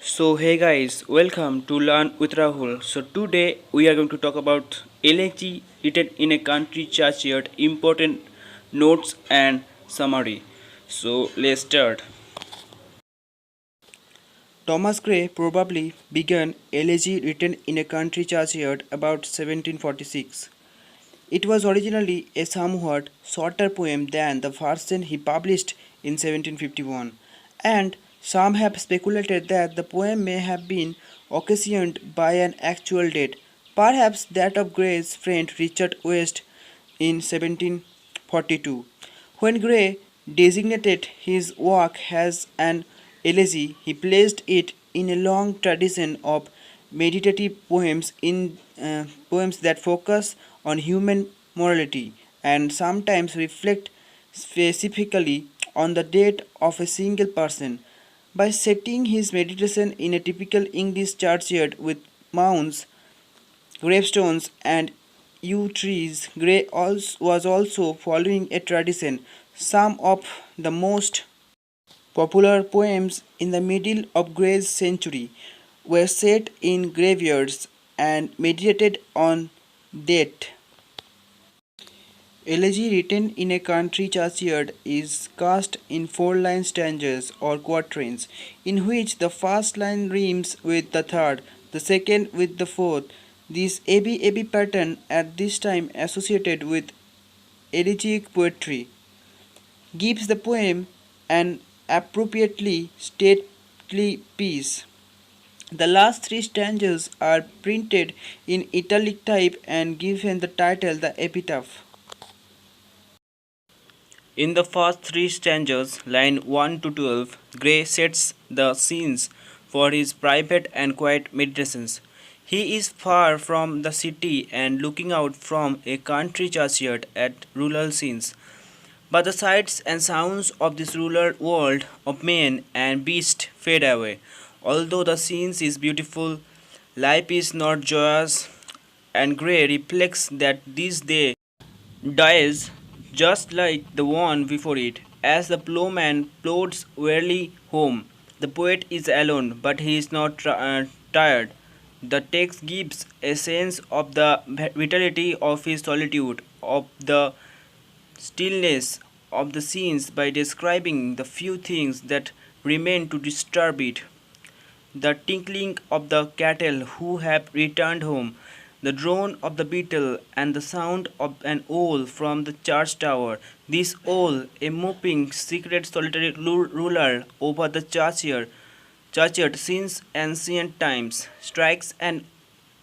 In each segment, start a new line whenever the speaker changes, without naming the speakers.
So hey guys, welcome to Learn with Rahul. So today we are going to talk about Elegy written in a country churchyard, important notes and summary. So let's start. Thomas Gray probably began Elegy written in a country churchyard about 1746. It was originally a somewhat shorter poem than the version he published in 1751, and some have speculated that the poem may have been occasioned by an actual death, perhaps that of Gray's friend Richard West in 1742. When Gray designated his work as an elegy, he placed it in a long tradition of meditative poems that focus on human morality and sometimes reflect specifically on the death of a single person. By setting his meditation in a typical English churchyard with mounds, gravestones, and yew trees, Gray was also following a tradition. Some of the most popular poems in the middle of Gray's century were set in graveyards and meditated on death. Elegy written in a country churchyard is cast in four-line stanzas or quatrains, in which the first line rhymes with the third, the second with the fourth. This AB pattern at this time associated with elegiac poetry gives the poem an appropriately stately piece. The last three stanzas are printed in italic type and given the title the epitaph. In the first three stanzas, line 1 to 12, Gray sets the scenes for his private and quiet meditations. He is far from the city and looking out from a country churchyard at rural scenes. But the sights and sounds of this rural world of men and beasts fade away. Although the scene is beautiful, life is not joyous, and Gray reflects that this day dies just like the one before it. As the plowman plods wearily home, the poet is alone, but he is not tired. The text gives a sense of the vitality of his solitude, of the stillness of the scenes by describing the few things that remain to disturb it: the tinkling of the cattle who have returned home, the drone of the beetle, and the sound of an owl from the church tower. This owl, a moping, secret, solitary ruler over the churchyard since ancient times, strikes an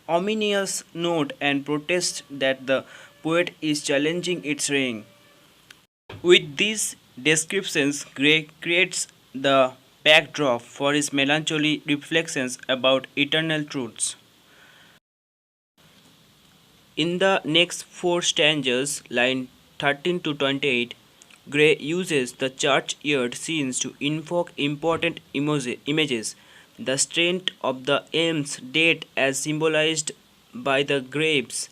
ominous note and protests that the poet is challenging its reign. With these descriptions, Gray creates the backdrop for his melancholy reflections about eternal truths. In the next four stanzas, line 13 to 28, Gray uses the churchyard scenes to invoke important images. The strength of the elm's dead as symbolized by the grapes,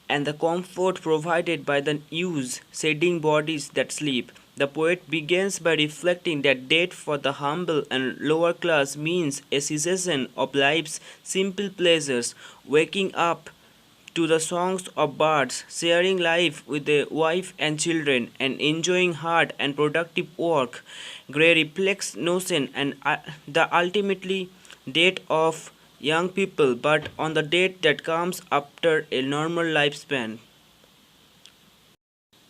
and the comfort provided by the ewes shedding bodies that sleep. The poet begins by reflecting that death for the humble and lower class means a cessation of life's simple pleasures, waking up to the songs of birds, sharing life with a wife and children, and enjoying hard and productive work. Gray reflects notion and the ultimately death of young people, but on the death that comes after a normal lifespan.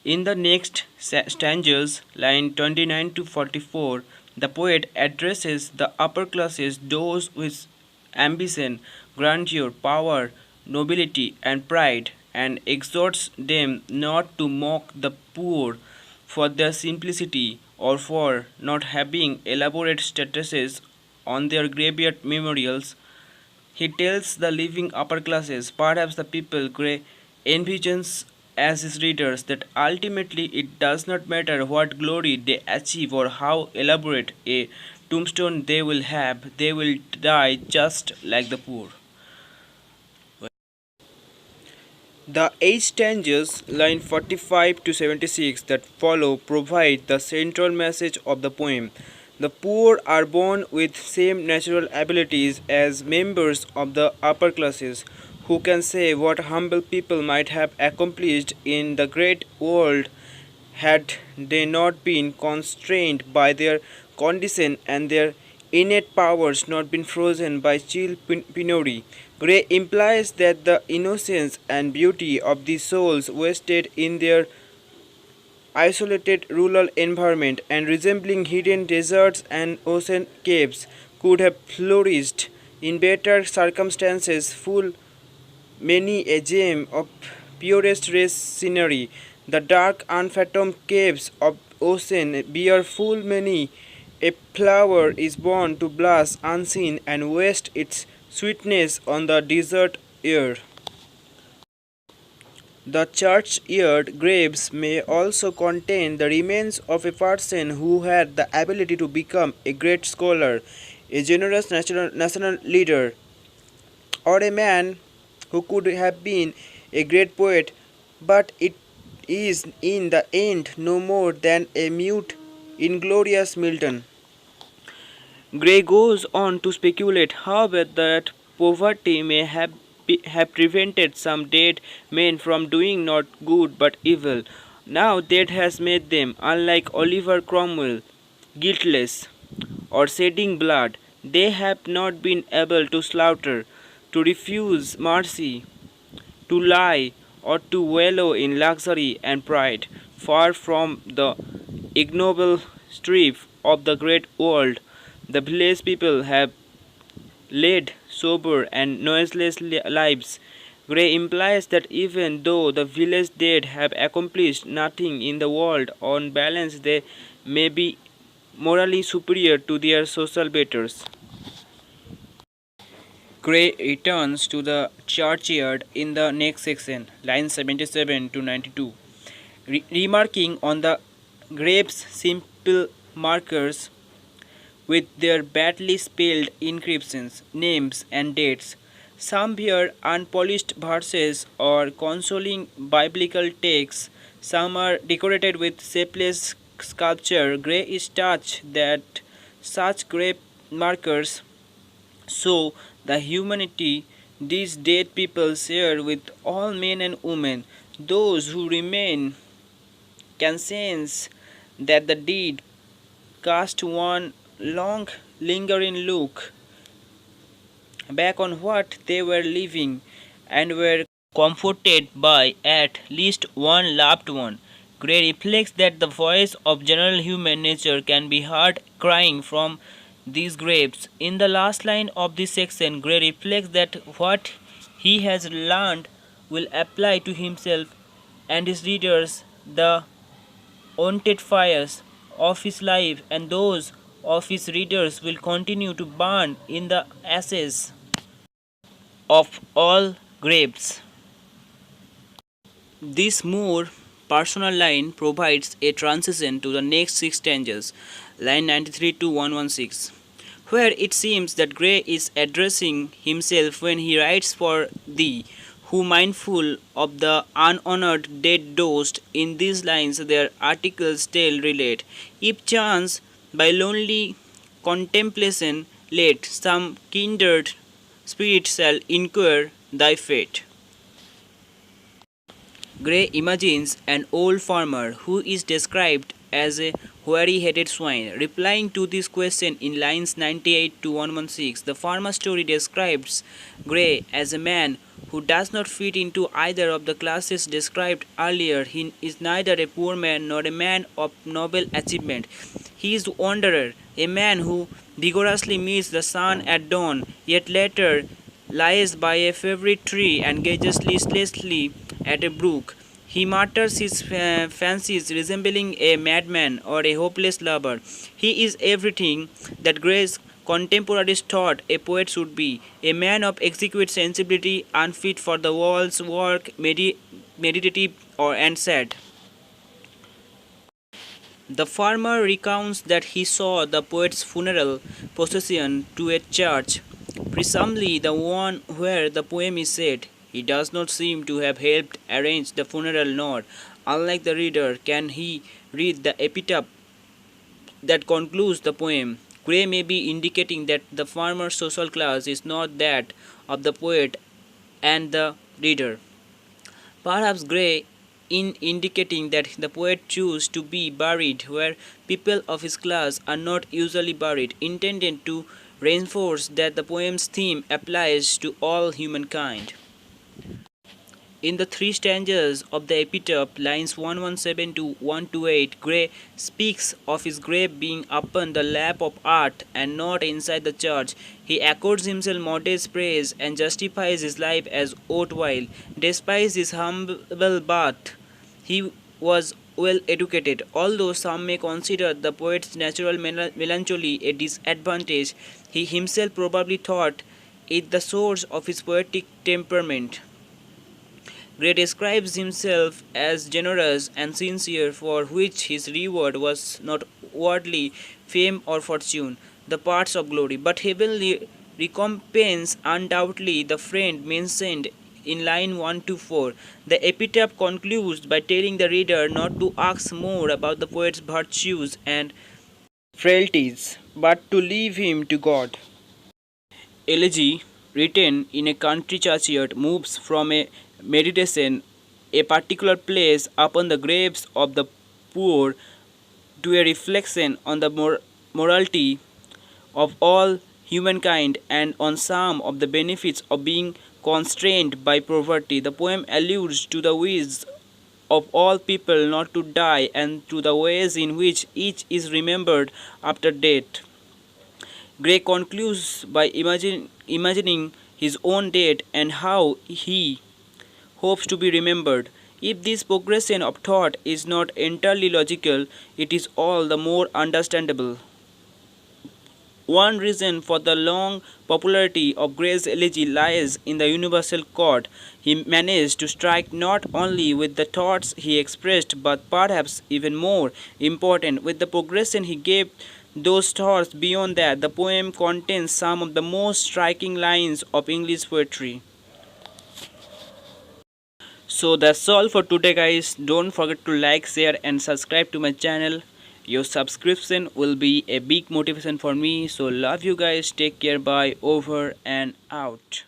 In the next stanzas, line 29 to 44, the poet addresses the upper classes, those with ambition, grandeur, power, nobility, and pride, and exhorts them not to mock the poor for their simplicity or for not having elaborate statues on their graveyard memorials. He tells the living upper classes, perhaps the people Gray envisions as his readers, that ultimately it does not matter what glory they achieve or how elaborate a tombstone they will have, they will die just like the poor. The eight stanzas, line 45 to 76, that follow provide the central message of the poem. The poor are born with same natural abilities as members of the upper classes. Who can say what humble people might have accomplished in the great world had they not been constrained by their condition and their innate powers not been frozen by chill penury? Gray implies that the innocence and beauty of the souls wasted in their isolated rural environment and resembling hidden deserts and ocean caves could have flourished in better circumstances, full many a gem of purest race scenery. The dark unfathomed caves of ocean bear full many a flower is born to blush unseen and waste its sweetness on the desert air. The churchyard graves may also contain the remains of a person who had the ability to become a great scholar, a generous national leader, or a man who could have been a great poet, but it is in the end no more than a mute, inglorious Milton. Gray goes on to speculate, however, that poverty may have prevented some dead men from doing not good but evil. Now death has made them, unlike Oliver Cromwell, guiltless or shedding blood. They have not been able to slaughter, to refuse mercy, to lie, or to wallow in luxury and pride. Far from the ignoble strife of the great world, the village people have led sober and noiseless lives. Gray implies that even though the village dead have accomplished nothing in the world, on balance they may be morally superior to their social betters. Gray returns to the churchyard in the next section, lines 77 to 92, remarking on the grave's simple markers with their badly spelled inscriptions, names, and dates. Some bear unpolished verses or consoling biblical texts. Some are decorated with shapeless sculpture. Gray is touched that such grave markers show the humanity these dead people share with all men and women. Those who remain can sense that the deed cast one long, lingering look back on what they were living and were comforted by at least one loved one. Gray reflects that the voice of general human nature can be heard crying from these graves. In the last line of this section, Gray reflects that what he has learned will apply to himself and his readers. The haunted fires of his life and those of his readers will continue to burn in the ashes of all graves. This more personal line provides a transition to the next six stanzas, line 93 to 116, where it seems that Gray is addressing himself when he writes for thee, who mindful of the unhonored dead dost. In these lines their articles still relate. If chance by lonely contemplation let some kindred spirit shall inquire thy fate. Gray imagines an old farmer who is described as a hairy-headed swine. Replying to this question in lines 98 to 116, the farmer story describes Gray as a man who does not fit into either of the classes described earlier. He is neither a poor man nor a man of noble achievement. He is a wanderer, a man who vigorously meets the sun at dawn, yet later lies by a favorite tree and gazes listlessly at a brook. He mutters his fancies, resembling a madman or a hopeless lover. He is everything that Gray's contemporaries thought a poet should be, a man of exquisite sensibility, unfit for the world's work, meditative and sad. The farmer recounts that he saw the poet's funeral procession to a church, presumably the one where the poem is said. He does not seem to have helped arrange the funeral, nor, unlike the reader, can he read the epitaph that concludes the poem. Gray may be indicating that the farmer social class is not that of the poet and the reader. Perhaps Gray in indicating that the poet chose to be buried where people of his class are not usually buried, intended to reinforce that the poem's theme applies to all humankind. In the three stanzas of the epitaph, lines 117 to 128, Gray speaks of his grave being upon the lap of art and not inside the church. He accords himself modest praise and justifies his life as worthwhile. Despite his humble birth, he was well educated. Although some may consider the poet's natural melancholy a disadvantage, he himself probably thought it the source of his poetic temperament. Gray describes himself as generous and sincere, for which his reward was not worldly fame or fortune, the parts of glory, but heavenly recompense, undoubtedly the friend mentioned in line 1 to 4. The epitaph concludes by telling the reader not to ask more about the poet's virtues and frailties, but to leave him to God. Elegy, written in a country churchyard, moves from a meditation, a particular place upon the graves of the poor, to a reflection on the morality of all humankind and on some of the benefits of being constrained by poverty. The poem alludes to the wish of all people not to die and to the ways in which each is remembered after death. Gray concludes by imagining his own death and how he hopes to be remembered. If this progression of thought is not entirely logical, it is all the more understandable. One reason for the long popularity of Gray's elegy lies in the universal chord. He managed to strike not only with the thoughts he expressed, but perhaps even more important, with the progression he gave those thoughts. Beyond that, the poem contains some of the most striking lines of English poetry. So that's all for today, guys. Don't forget to like, share and subscribe to my channel. Your subscription will be a big motivation for me. So love you guys. Take care. Bye. Over and out.